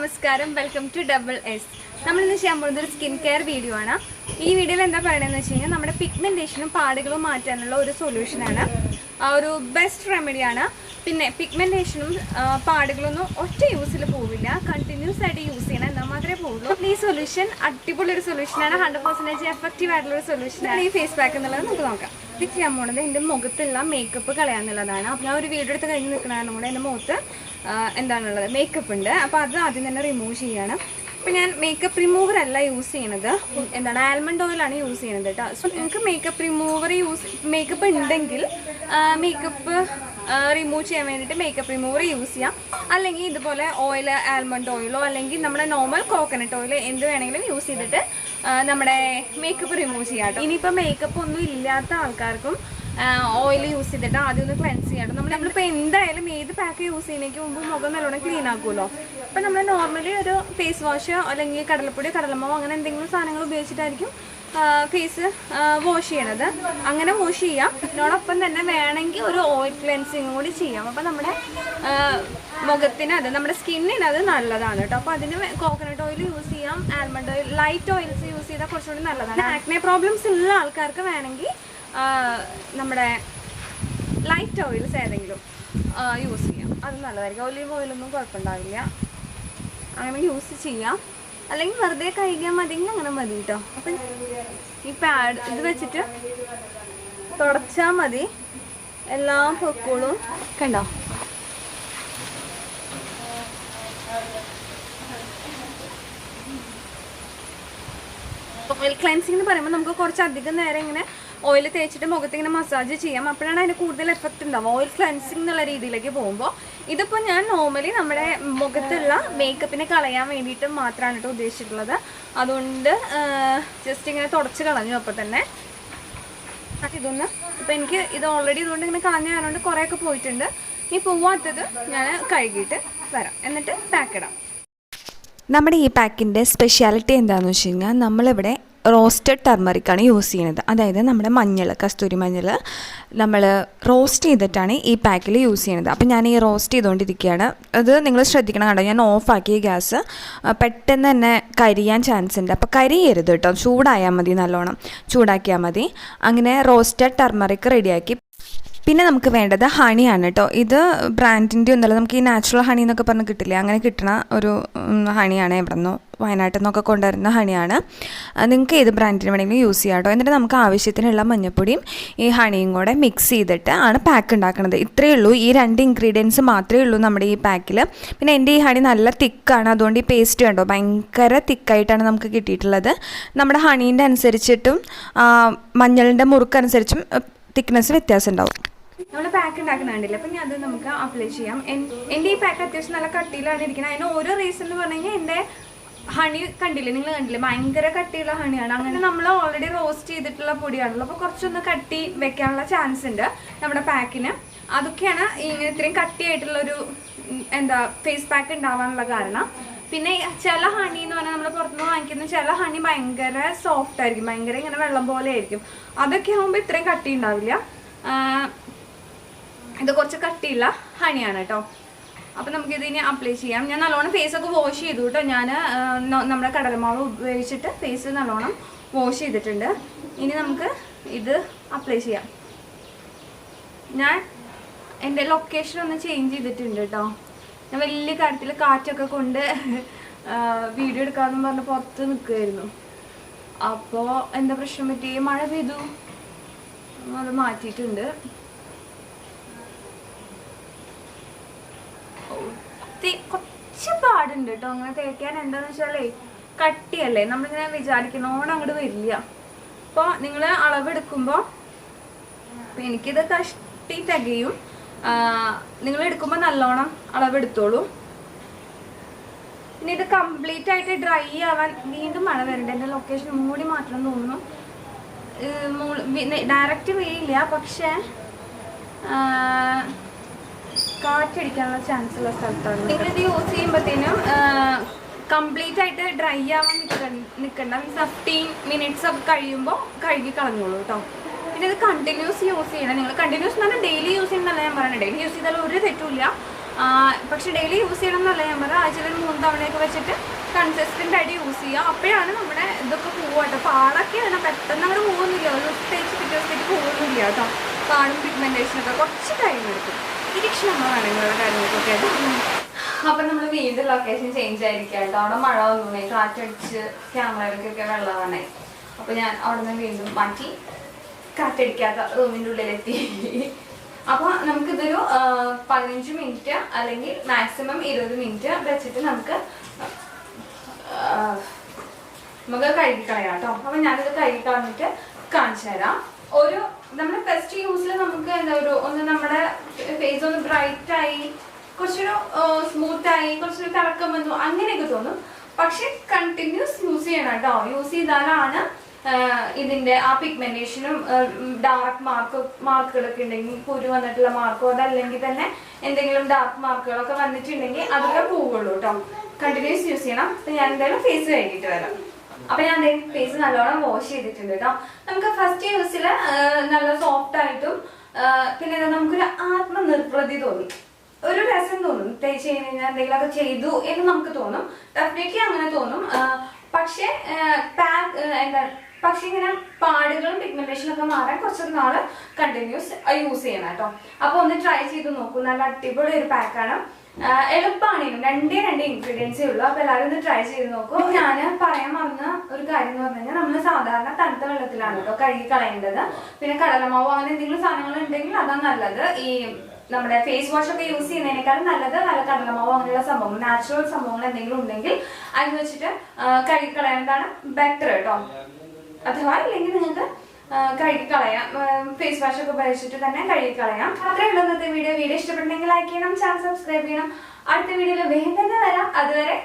നമസ്കാരം, welcome to double S. നമ്മളിന്ന് ചെയ്യാൻ പോകുന്നത് ഒരു സ്കിൻ കെയർ വീഡിയോ ആണ്. ഈ വീഡിയോയിൽ എന്താ പറയണതെന്ന് വെച്ച് കഴിഞ്ഞാൽ നമ്മുടെ പിഗ്മെൻറ്റേഷനും പാടുകളും മാറ്റാനുള്ള ഒരു സൊല്യൂഷനാണ്, ഒരു ബെസ്റ്റ് റെമഡിയാണ്. പിന്നെ പിഗ്മെൻറ്റേഷനും പാടുകളൊന്നും ഒറ്റ യൂസിൽ പോവില്ല, കണ്ടിന്യൂസ് ആയിട്ട് യൂസ് ചെയ്യണം, എന്നാൽ മാത്രമേ പോവുള്ളൂ. ഈ സൊല്യൂഷൻ അടിപൊളി ഒരു സൊല്യൂഷനാണ്, 100% എഫക്റ്റീവ് ആയിട്ടുള്ള ഒരു സൊല്യൂഷനാണ് ഈ ഫേസ് പാക്ക് എന്നുള്ളത്. നമുക്ക് നോക്കാം. ഇത് ചെയ്യാൻ പോകുന്നത് എൻ്റെ മുഖത്തുള്ള മേക്കപ്പ് കളയാന്നുള്ളതാണ്. അപ്പോൾ ഞാൻ ഒരു വീഡിയോ എടുത്ത് കഴിഞ്ഞ് നിൽക്കണതാണ് കൂടെ എൻ്റെ മുഖത്ത് എന്താണുള്ളത് മേക്കപ്പ് ഉണ്ട്. അപ്പോൾ അത് ആദ്യം തന്നെ റിമൂവ് ചെയ്യണം. അപ്പോൾ ഞാൻ മേക്കപ്പ് റിമൂവർ അല്ല യൂസ് ചെയ്യണത്, എന്താണ് ആൽമണ്ട് ഓയിലാണ് യൂസ് ചെയ്യുന്നത് കേട്ടോ. സോ നിങ്ങൾക്ക് മേക്കപ്പ് ഉണ്ടെങ്കിൽ മേക്കപ്പ് റിമൂവ് ചെയ്യാൻ വേണ്ടിയിട്ട് മേക്കപ്പ് റിമൂവർ യൂസ് ചെയ്യാം. അല്ലെങ്കിൽ ഇതുപോലെ ഓയിൽ, ആൽമണ്ട് ഓയിലോ അല്ലെങ്കിൽ നമ്മുടെ നോർമൽ കോക്കനട്ട് ഓയിൽ എന്ത് വേണമെങ്കിലും യൂസ് ചെയ്തിട്ട് നമ്മുടെ മേക്കപ്പ് റിമൂവ് ചെയ്യാം കേട്ടോ. ഇനിയിപ്പോൾ മേക്കപ്പ് ഒന്നും ഇല്ലാത്ത ആൾക്കാർക്കും ഓയിൽ യൂസ് ചെയ്തിട്ട് ആദ്യം ഒന്ന് ക്ലെൻസ് ചെയ്യാം. നമ്മളിപ്പോൾ എന്തായാലും ഏത് പാക്ക് യൂസ് ചെയ്യുന്നതിന് മുമ്പ് മുഖം നല്ലോണം ക്ലീൻ ആക്കുമല്ലോ. അപ്പോൾ നമ്മൾ നോർമലി ഒരു ഫേസ് വാഷോ അല്ലെങ്കിൽ കടലപ്പൊടിയോ കടലമാവോ അങ്ങനെ എന്തെങ്കിലും സാധനങ്ങൾ ഉപയോഗിച്ചിട്ടായിരിക്കും ഫേസ് വാഷ് ചെയ്യണത്. അങ്ങനെ വാഷ് ചെയ്യാം. ഇതിനോടൊപ്പം തന്നെ വേണമെങ്കിൽ ഒരു ഓയിൽ ക്ലെൻസിങ് കൂടി ചെയ്യാം. അപ്പോൾ നമ്മുടെ മുഖത്തിന് അത് നമ്മുടെ സ്കിന്നിന് അത് നല്ലതാണ് കേട്ടോ. അപ്പോൾ അതിന് കോക്കനട്ട് ഓയിൽ യൂസ് ചെയ്യാം, almond oil, light oils use ചെയ്താൽ കുറച്ചുകൂടി നല്ലതാണ്. ആക്നെ പ്രോബ്ലംസ് ഉള്ള ആൾക്കാർക്ക് വേണമെങ്കിൽ നമ്മുടെ ലൈറ്റ് ഓയിൽസ് ഏതെങ്കിലും യൂസ് ചെയ്യാം, അത് നല്ലതായിരിക്കും. ഒലീവ് ഓയിലൊന്നും കുഴപ്പമുണ്ടാവില്ല, അങ്ങനെ യൂസ് ചെയ്യാം. അല്ലെങ്കിൽ വെറുതെ കഴിക്കാൻ മതിയെങ്കിൽ അങ്ങനെ മതി കേട്ടോ. അപ്പം ഈ പാഡ് ഇത് വെച്ചിട്ട് തുടച്ചാൽ മതി, എല്ലാം പൊക്കോളും. കണ്ടോ, ഓയിൽ ക്ലെൻസിങ് എന്ന് പറയുമ്പോൾ നമുക്ക് കുറച്ചധികം നേരം ഇങ്ങനെ ഓയിൽ തേച്ചിട്ട് മുഖത്ത് ഇങ്ങനെ മസാജ് ചെയ്യാം. അപ്പോഴാണ് അതിന് കൂടുതൽ എഫക്റ്റ് ഉണ്ടാവും ഓയിൽ ക്ലെൻസിങ് എന്നുള്ള രീതിയിലേക്ക് പോകുമ്പോൾ. ഇതിപ്പോൾ ഞാൻ നോർമലി നമ്മുടെ മുഖത്തുള്ള മേക്കപ്പിനെ കളയാൻ വേണ്ടിയിട്ട് മാത്രമാണ് കേട്ടോ ഉദ്ദേശിച്ചിട്ടുള്ളത്. അതുകൊണ്ട് ജസ്റ്റ് ഇങ്ങനെ തുടച്ച് കളഞ്ഞു. അപ്പോൾ തന്നെ ഇതൊന്ന് ഇപ്പം എനിക്ക് ഇത് ഓൾറെഡി ഇതുകൊണ്ട് ഇങ്ങനെ കളഞ്ഞു കാരണം കുറേയൊക്കെ പോയിട്ടുണ്ട്. ഇനി പോവാത്തത് ഞാൻ കഴുകിയിട്ട് വരാം, എന്നിട്ട് പാക്ക് ഇടാം. നമ്മുടെ ഈ പാക്കിൻ്റെ സ്പെഷ്യാലിറ്റി എന്താണെന്ന് വെച്ച് കഴിഞ്ഞാൽ നമ്മളിവിടെ റോസ്റ്റഡ് ടർമറിക്കാണ് യൂസ് ചെയ്യുന്നത്. അതായത് നമ്മുടെ മഞ്ഞൾ, കസ്തൂരി മഞ്ഞൾ നമ്മൾ റോസ്റ്റ് ചെയ്തിട്ടാണ് ഈ പാക്കിൽ യൂസ് ചെയ്യുന്നത്. അപ്പോൾ ഞാൻ ഈ റോസ്റ്റ് ചെയ്തുകൊണ്ടിരിക്കുകയാണ്. അത് നിങ്ങൾ ശ്രദ്ധിക്കണം കേട്ടോ, ഞാൻ ഓഫാക്കിയ ഗ്യാസ് പെട്ടെന്ന് തന്നെ കരിയാൻ ചാൻസ് ഉണ്ട്. അപ്പോൾ കരിയരുത് കേട്ടോ, ചൂടായാൽ മതി, നല്ലോണം ചൂടാക്കിയാൽ മതി. അങ്ങനെ റോസ്റ്റഡ് ടർമറിക്ക് റെഡിയാക്കി. പിന്നെ നമുക്ക് വേണ്ടത് ഹണിയാണ് കേട്ടോ. ഇത് ബ്രാൻഡിൻ്റെ ഒന്നല്ല, നമുക്ക് ഈ നാച്ചുറൽ ഹണി എന്നൊക്കെ പറഞ്ഞ് കിട്ടില്ലേ, അങ്ങനെ കിട്ടണ ഒരു ഹണിയാണ്. ഇവിടെ നിന്നോ വയനാട്ടിൽ നിന്നൊക്കെ കൊണ്ടുവരുന്ന ഹണിയാണ്. നിങ്ങൾക്ക് ഏത് ബ്രാൻഡിന് വേണമെങ്കിലും യൂസ് ചെയ്യാം കേട്ടോ. എന്നിട്ട് നമുക്ക് ആവശ്യത്തിനുള്ള മഞ്ഞൾപ്പൊടിയും ഈ ഹണിയും കൂടെ മിക്സ് ചെയ്തിട്ട് ആണ് പാക്ക് ഉണ്ടാക്കുന്നത്. ഇത്രയേ ഉള്ളൂ, ഈ 2 ഇൻഗ്രീഡിയൻസ് മാത്രമേ ഉള്ളൂ നമ്മുടെ ഈ പാക്കിൽ. പിന്നെ എൻ്റെ ഈ ഹണി നല്ല തിക്കാണ്, അതുകൊണ്ട് ഈ പേസ്റ്റ് കണ്ടോ ഭയങ്കര തിക്കായിട്ടാണ് നമുക്ക് കിട്ടിയിട്ടുള്ളത്. നമ്മുടെ ഹണീൻ്റെ അനുസരിച്ചിട്ടും മഞ്ഞളിൻ്റെ മുറുക്കനുസരിച്ചും തിക്നെസ് വ്യത്യാസം ഉണ്ടാവും. നമ്മൾ പാക്ക് ഉണ്ടാക്കുന്നുണ്ടല്ലോ, അപ്പം അത് നമുക്ക് അപ്ലൈ ചെയ്യാം. എൻ്റെ ഈ പാക്ക് അത്യാവശ്യം നല്ല കട്ടിയിലാണ് ഇരിക്കുന്നത്. അതിന് ഓരോ റീസൺ എന്ന് പറഞ്ഞു കഴിഞ്ഞാൽ എൻ്റെ ഹണി കണ്ടില്ലേ, നിങ്ങൾ കണ്ടില്ലേ, ഭയങ്കര കട്ടിയുള്ള ഹണിയാണ്. അങ്ങനെ നമ്മൾ ഓൾറെഡി റോസ്റ്റ് ചെയ്തിട്ടുള്ള പൊടിയാണല്ലോ, അപ്പോൾ കുറച്ചൊന്ന് കട്ടി വെക്കാനുള്ള ചാൻസ് ഉണ്ട് നമ്മുടെ പാക്കിന്. അതൊക്കെയാണ് ഇങ്ങനെ ഇത്രയും കട്ടിയായിട്ടുള്ളൊരു ഫേസ് പാക്ക് ഉണ്ടാവാനുള്ള കാരണം. പിന്നെ ചില ഹണി എന്ന് പറഞ്ഞാൽ നമ്മൾ പുറത്തുനിന്ന് വാങ്ങിക്കുന്ന ചില ഹണി ഭയങ്കര സോഫ്റ്റ് ആയിരിക്കും, ഭയങ്കര ഇങ്ങനെ വെള്ളം പോലെ ആയിരിക്കും. അതൊക്കെ ആകുമ്പോൾ ഇത്രയും കട്ടി ഉണ്ടാവില്ല. ഇത് കുറച്ച് കട്ടിയുള്ള ഹണിയാണ് കേട്ടോ. അപ്പം നമുക്കിതിനെ അപ്ലൈ ചെയ്യാം. ഞാൻ നല്ലോണം ഫേസൊക്കെ വാഷ് ചെയ്തു കേട്ടോ. ഞാൻ നമ്മുടെ കടലമാവ് ഉപയോഗിച്ചിട്ട് ഫേസ് നല്ലോണം വാഷ് ചെയ്തിട്ടുണ്ട്. ഇനി നമുക്ക് ഇത് അപ്ലൈ ചെയ്യാം. ഞാൻ എൻ്റെ ലൊക്കേഷൻ ഒന്ന് ചേഞ്ച് ചെയ്തിട്ടുണ്ട് കേട്ടോ. ഞാൻ വലിയ കാര്യത്തിൽ കാറ്റൊക്കെ കൊണ്ട് വീഡിയോ എടുക്കാമെന്ന് പറഞ്ഞ് പുറത്ത് നിൽക്കുമായിരുന്നു. അപ്പോൾ എന്താ പ്രശ്നം പറ്റി, മഴ പെയ്തു, അത് മാറ്റിയിട്ടുണ്ട്. കുറച്ച് പാടുണ്ട് കേട്ടോ അങ്ങനെ തേക്കാൻ. എന്താണെന്ന് വെച്ചാലേ കട്ടിയല്ലേ, നമ്മളിങ്ങനെ വിചാരിക്കണോണ്ട് അങ്ങോട്ട് വരില്ല. അപ്പോൾ നിങ്ങൾ അളവെടുക്കുമ്പോൾ, അപ്പം എനിക്കിത് കഷ്ടി തികയും, നിങ്ങൾ എടുക്കുമ്പോൾ നല്ലോണം അളവെടുത്തോളൂ. പിന്നെ ഇത് കംപ്ലീറ്റ് ആയിട്ട് ഡ്രൈ ആവാൻ വീണ്ടും മഴ വരണ്ട. എൻ്റെ ലൊക്കേഷൻ മൂടി മാറ്റണം തോന്നുന്നു. ഡയറക്റ്റ് വീഴില്ല, പക്ഷേ കാറ്റടിക്കാനുള്ള ചാൻസ് ഉള്ള സ്ഥലത്താണ്. നിങ്ങളിത് യൂസ് ചെയ്യുമ്പോഴത്തേനും കംപ്ലീറ്റ് ആയിട്ട് ഡ്രൈ ആവാൻ നിൽക്കണ്ട. 15 മിനിറ്റ്സ് ഒക്കെ കഴിയുമ്പോൾ കഴുകി കളഞ്ഞോളൂ കേട്ടോ. പിന്നെ ഇത് കണ്ടിന്യൂസ് യൂസ് ചെയ്യണം. നിങ്ങൾ കണ്ടിന്യൂസ് എന്ന് പറഞ്ഞാൽ ഡെയിലി യൂസ് ചെയ്യുന്നതല്ല ഞാൻ പറയുന്നത്. ഡെയിലി യൂസ് ചെയ്താൽ ഒരു തെറ്റുമില്ല. പക്ഷെ ഡെയിലി യൂസ് ചെയ്യണം എന്നല്ല ഞാൻ പറഞ്ഞാൽ ആഴ്ചയിൽ 3 തവണയൊക്കെ വെച്ചിട്ട് കൺസിസ്റ്റൻ്റ് ആയിട്ട് യൂസ് ചെയ്യുക. അപ്പോഴാണ് നമ്മുടെ ഇതൊക്കെ പോവാട്ടോ. പാടൊക്കെയാണ് പെട്ടെന്ന് അങ്ങനെ പോകുന്നില്ല, ഒരു ദിവസത്തേക്ക് പിറ്റേ ദിവസത്തേക്ക് പോകുന്നില്ല കേട്ടോ. പാടും പിഗ്മെൻറ്റേഷനൊക്കെ കുറച്ച് ടൈം എടുക്കും. തിരിച്ച് നമ്മൾ വേണമെന്നുള്ള കാര്യങ്ങൾക്കൊക്കെ ആയിട്ട്. അപ്പം നമ്മൾ വീണ്ടും ലൊക്കേഷൻ ചേഞ്ച് ആയിരിക്കാം കേട്ടോ. അവിടെ മഴ വന്നു, കാറ്റടിച്ച് ക്യാമറയിലേക്കൊക്കെ വെള്ളമാണ്. അപ്പോൾ ഞാൻ അവിടെ നിന്ന് വീണ്ടും മാറ്റി കാറ്റടിക്കാത്ത റൂമിൻ്റെ ഉള്ളിലെത്തി. അപ്പോൾ നമുക്കിതൊരു 15 മിനിറ്റ് അല്ലെങ്കിൽ മാക്സിമം 20 മിനിറ്റ് വെച്ചിട്ട് നമുക്ക് കഴുകിക്കളയാം കേട്ടോ. അപ്പോൾ ഞാനിത് കഴുകിക്കളഞ്ഞിട്ട് കാണിച്ചു തരാം. ഒരു നമ്മുടെ ഫസ്റ്റ് യൂസിൽ നമുക്ക് എന്താ ഒന്ന് നമ്മുടെ ഫേസ് ഒന്ന് ബ്രൈറ്റായി, കുറച്ചൊരു സ്മൂത്തായി, കുറച്ചൊരു തിളക്കം വന്നു അങ്ങനെയൊക്കെ തോന്നും. പക്ഷെ കണ്ടിന്യൂസ് യൂസ് ചെയ്യണം കേട്ടോ. യൂസ് ചെയ്താലാണ് ഇതിൻ്റെ ആ പിഗ്മെൻറ്റേഷനും ഡാർക്ക് മാർക്കുകളൊക്കെ ഉണ്ടെങ്കിൽ, കുരു വന്നിട്ടുള്ള മാർക്കോ അതല്ലെങ്കിൽ തന്നെ എന്തെങ്കിലും ഡാർക്ക് മാർക്കുകളൊക്കെ വന്നിട്ടുണ്ടെങ്കിൽ അതൊക്കെ പോവുള്ളൂ കേട്ടോ. കണ്ടിന്യൂസ് യൂസ് ചെയ്യണം. അപ്പം ഞാൻ എന്തായാലും ഫേസ് കഴുകിയിട്ട് വരാം. അപ്പം ഞാൻ ഫേസ് നല്ലോണം വാഷ് ചെയ്തിട്ടുണ്ട് കേട്ടോ. നമുക്ക് ഫസ്റ്റ് യൂസിൽ നല്ല സോഫ്റ്റ് ആയിട്ടും പിന്നെ നമുക്കൊരു ആത്മനിർവൃതി തോന്നും, ഒരു രസം തോന്നും. തേച്ച് കഴിഞ്ഞാൽ എന്തെങ്കിലുമൊക്കെ ചെയ്തു എന്ന് നമുക്ക് തോന്നും. ഡെഫിനറ്റ്ലി അങ്ങനെ തോന്നും. പക്ഷേ പക്ഷെ ഇങ്ങനെ പാടുകളും പിഗ്മെന്റേഷനും ഒക്കെ മാറാൻ കുറച്ചൊരു നാള് കണ്ടിന്യൂസ് യൂസ് ചെയ്യണം കേട്ടോ. അപ്പൊ ഒന്ന് ട്രൈ ചെയ്ത് നോക്കൂ. നല്ല അടിപൊളി ഒരു പാക്കാണ്. എളുപ്പമാണ്. രണ്ട് ഇൻഗ്രീഡിയൻസേ ഉള്ളൂ. അപ്പൊ എല്ലാവരും ഒന്ന് ട്രൈ ചെയ്ത് നോക്കൂ. ഞാൻ പറയാൻ വന്ന ഒരു കാര്യം എന്ന് പറഞ്ഞു കഴിഞ്ഞാൽ നമ്മൾ സാധാരണ തണുത്ത വെള്ളത്തിലാണ് കേട്ടോ കഴുകി കളയേണ്ടത്. പിന്നെ കടലമാവോ അങ്ങനെ എന്തെങ്കിലും സാധനങ്ങൾ ഉണ്ടെങ്കിൽ അതാണ് നല്ലത്. ഈ നമ്മുടെ ഫേസ് വാഷ് ഒക്കെ യൂസ് ചെയ്യുന്നതിനേക്കാളും നല്ലത് നല്ല കടലമാവോ അങ്ങനെയുള്ള സംഭവങ്ങൾ, നാച്ചുറൽ സംഭവങ്ങൾ എന്തെങ്കിലും ഉണ്ടെങ്കിൽ അത് വെച്ചിട്ട് കഴുകി കളയുന്നതാണ് ബെറ്റർ കേട്ടോ. അഥവാ ഇല്ലെങ്കിൽ നിങ്ങൾക്ക് കഴുകിക്കളയാം, ഫേസ് വാഷ് ഒക്കെ ഉപയോഗിച്ചിട്ട് തന്നെ കഴുകിക്കളയാം. അത്രേ ഉള്ളൂ ഇന്നത്തെ വീഡിയോ. വീഡിയോ ഇഷ്ടപ്പെട്ടെങ്കിൽ ലൈക്ക് ചെയ്യണം, ചാനൽ സബ്സ്ക്രൈബ് ചെയ്യണം. അടുത്ത വീഡിയോയിൽ വേഗം തന്നെ വരാം. അതുവരെ